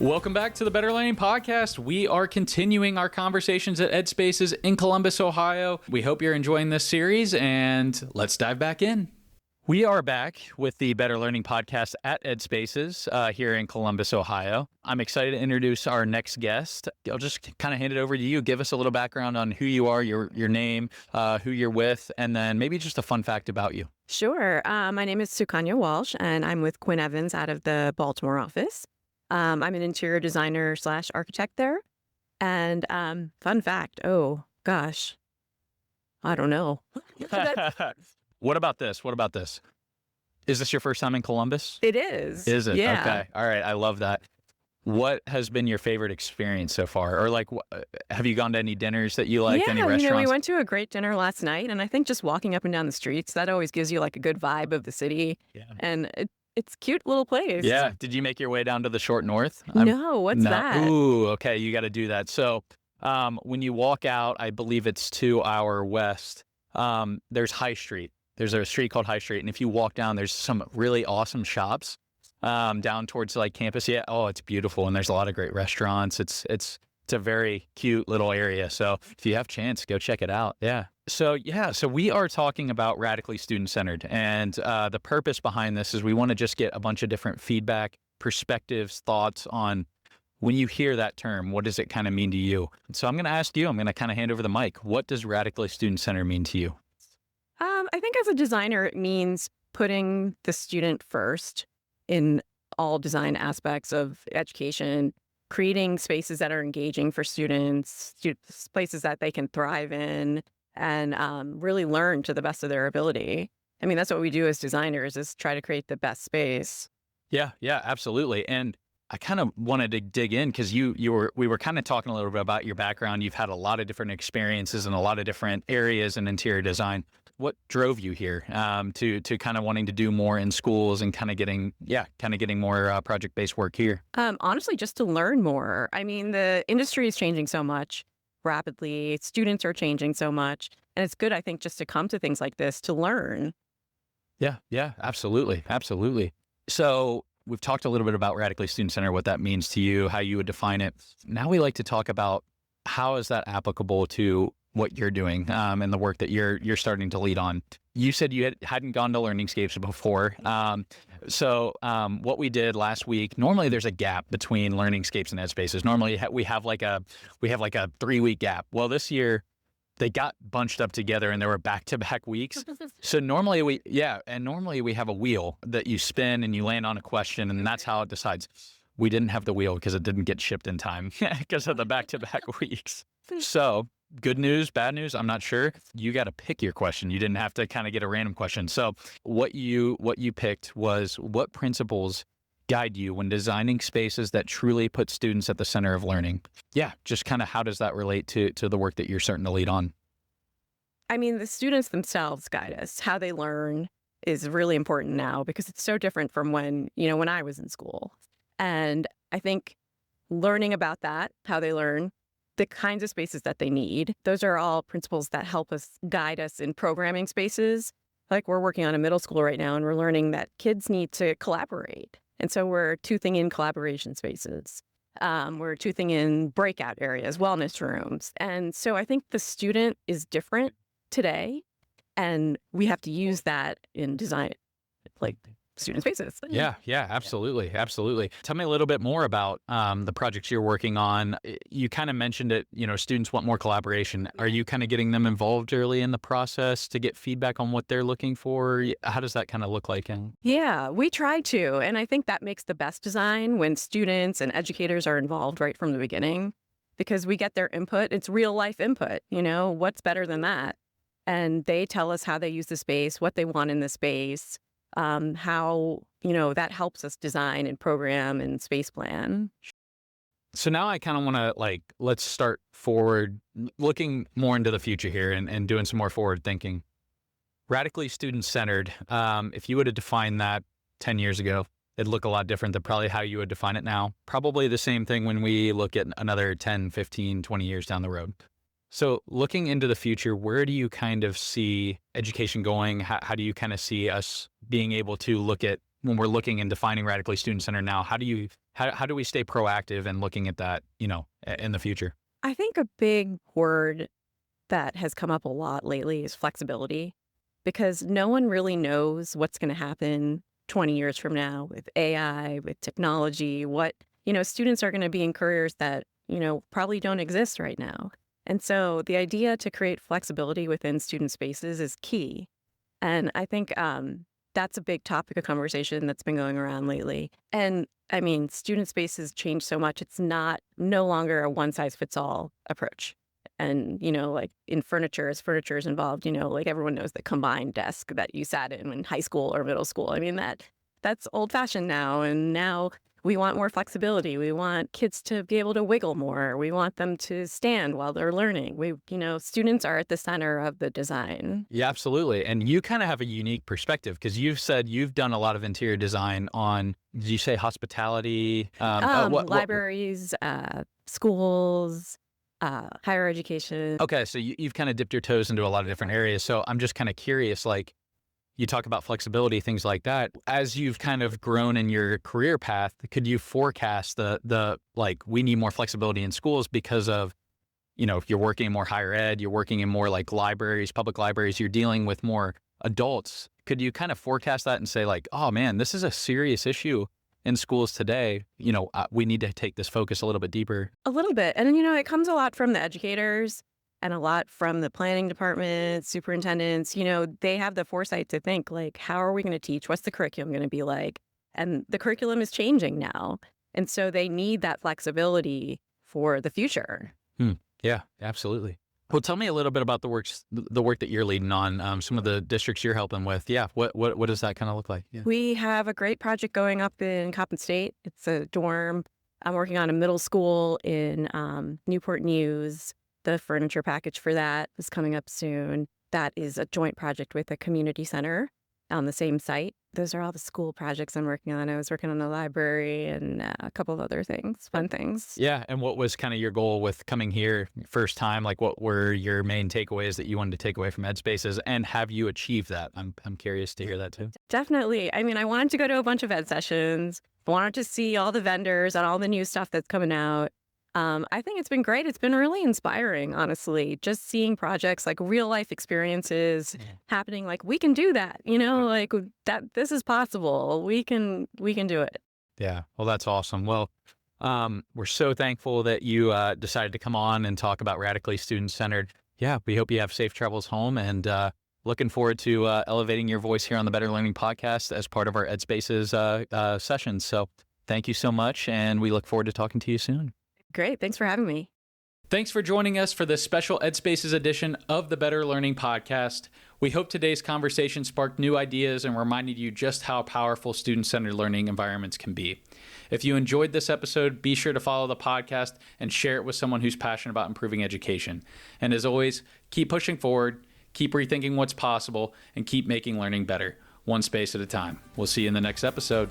Welcome back to the Better Learning Podcast. We are continuing our conversations at EDspaces in Columbus, Ohio. We hope you're enjoying this series, and let's dive back in. We are back with the Better Learning Podcast at EDspaces here in Columbus, Ohio. I'm excited to introduce our next guest. I'll just kind of hand it over to you. Give us a little background on who you are, your name, who you're with, and then maybe just a fun fact about you. Sure. My name is Sukanya Walsh, and I'm with Quinn Evans out of the Baltimore office. I'm an interior designer / architect there. And fun fact, oh, gosh, I don't know. What about this? Is this your first time in Columbus? It is. Is it? Yeah. Okay. All right. I love that. What has been your favorite experience so far? Or have you gone to any dinners that you liked, any restaurants? We went to a great dinner last night, and I think just walking up and down the streets, that always gives you like a good vibe of the city. Yeah. And it's a cute little place. Yeah. Did you make your way down to the Short North? No, what's that? Ooh, okay. You got to do that. So when you walk out, I believe it's 2 hour west, there's High Street. There's a street called High Street. And if you walk down, there's some really awesome shops down towards like campus. Yeah. Oh, it's beautiful. And there's a lot of great restaurants. It's a very cute little area. So if you have a chance, go check it out. Yeah. So we are talking about radically student-centered, and the purpose behind this is we want to just get a bunch of different feedback, perspectives, thoughts on when you hear that term, what does it kind of mean to you? So I'm going to ask you, I'm going to kind of hand over the mic. What does radically student-centered mean to you? I think as a designer, it means putting the student first in all design aspects of education, creating spaces that are engaging for students, places that they can thrive in, and really learn to the best of their ability. I mean, that's what we do as designers, is try to create the best space. Yeah, absolutely. And I kind of wanted to dig in because we were kind of talking a little bit about your background. You've had a lot of different experiences in a lot of different areas in interior design. What drove you here to kind of wanting to do more in schools and kind of getting more project-based work here? Honestly, just to learn more. I mean, the industry is changing so much rapidly. Students are changing so much. And it's good, I think, just to come to things like this to learn. Yeah, absolutely. So we've talked a little bit about radically student-centered, what that means to you, how you would define it. Now we like to talk about how is that applicable to what you're doing and the work that you're starting to lead on. You said you hadn't gone to LearningScapes before. So what we did last week, normally there's a gap between LearningScapes and EDspaces. Normally we have like a 3-week gap. Well, this year they got bunched up together and there were back-to-back weeks. So normally we have a wheel that you spin and you land on a question, and that's how it decides. We didn't have the wheel because it didn't get shipped in time because of the back-to-back weeks. So good news, bad news, I'm not sure. You got to pick your question. You didn't have to kind of get a random question. So what you picked was, what principles guide you when designing spaces that truly put students at the center of learning? Yeah, just kind of how does that relate to the work that you're starting to lead on? I mean, the students themselves guide us. How they learn is really important now because it's so different from when I was in school. And I think learning about that, how they learn, the kinds of spaces that they need, those are all principles that help us guide us in programming spaces. Like we're working on a middle school right now, and we're learning that kids need to collaborate. And so we're toothing in collaboration spaces. We're toothing in breakout areas, wellness rooms. And so I think the student is different today, and we have to use that in design, like student spaces. Yeah, absolutely. Tell me a little bit more about the projects you're working on. You kind of mentioned it, students want more collaboration. Are you kind of getting them involved early in the process to get feedback on what they're looking for? How does that kind of look like? Yeah, we try to. And I think that makes the best design when students and educators are involved right from the beginning, because we get their input. It's real life input. What's better than that? And they tell us how they use the space, what they want in the space. How, that helps us design and program and space plan. So now I kind of want to let's start forward, looking more into the future here and doing some more forward thinking. Radically student-centered, if you would have defined that 10 years ago, it'd look a lot different than probably how you would define it now. Probably the same thing when we look at another 10, 15, 20 years down the road. So looking into the future, where do you kind of see education going? How do you kind of see us being able to look at, when we're looking and defining radically student-centered now, how do you How do we stay proactive and looking at that, in the future? I think a big word that has come up a lot lately is flexibility, because no one really knows what's going to happen 20 years from now with AI, with technology, what, students are going to be in careers that, probably don't exist right now. And so the idea to create flexibility within student spaces is key. And I think that's a big topic of conversation that's been going around lately. And I mean, student spaces change so much. It's no longer a one size fits all approach. And, like in furniture, as furniture is involved, like everyone knows the combined desk that you sat in high school or middle school. I mean, that's old fashioned now. And now we want more flexibility. We want kids to be able to wiggle more. We want them to stand while they're learning. Students are at the center of the design. Yeah, absolutely. And you kind of have a unique perspective because you've said you've done a lot of interior design on, did you say hospitality? Libraries, schools, higher education. Okay, so you've kind of dipped your toes into a lot of different areas. So I'm just kind of curious, like, you talk about flexibility, things like that. As you've kind of grown in your career path, could you forecast the we need more flexibility in schools because of, if you're working in more higher ed, you're working in more like libraries, public libraries, you're dealing with more adults. Could you kind of forecast that and say like, oh man, this is a serious issue in schools today. We need to take this focus a little bit deeper. A little bit. And, it comes a lot from the educators and a lot from the planning department, superintendents. They have the foresight to think like, how are we going to teach? What's the curriculum going to be like? And the curriculum is changing now. And so they need that flexibility for the future. Yeah, absolutely. Well, tell me a little bit about the work that you're leading on, some of the districts you're helping with. Yeah, what does that kind of look like? Yeah. We have a great project going up in Coppin State. It's a dorm. I'm working on a middle school in Newport News. The furniture package for that is coming up soon. That is a joint project with a community center on the same site. Those are all the school projects I'm working on. I was working on the library and a couple of other things, fun things. Yeah. And what was kind of your goal with coming here first time? Like, what were your main takeaways that you wanted to take away from EDspaces? And have you achieved that? I'm curious to hear that too. Definitely. I mean, I wanted to go to a bunch of ed sessions. I wanted to see all the vendors and all the new stuff that's coming out. I think it's been great. It's been really inspiring, honestly, just seeing projects like real life experiences happening. Like we can do that, like that. This is possible. We can do it. Yeah. Well, that's awesome. Well, we're so thankful that you decided to come on and talk about Radically Student Centered. Yeah. We hope you have safe travels home and looking forward to elevating your voice here on the Better Learning Podcast as part of our EDspaces sessions. So thank you so much. And we look forward to talking to you soon. Great. Thanks for having me. Thanks for joining us for this special EDspaces edition of the Better Learning Podcast. We hope today's conversation sparked new ideas and reminded you just how powerful student-centered learning environments can be. If you enjoyed this episode, be sure to follow the podcast and share it with someone who's passionate about improving education. And as always, keep pushing forward, keep rethinking what's possible, and keep making learning better, one space at a time. We'll see you in the next episode.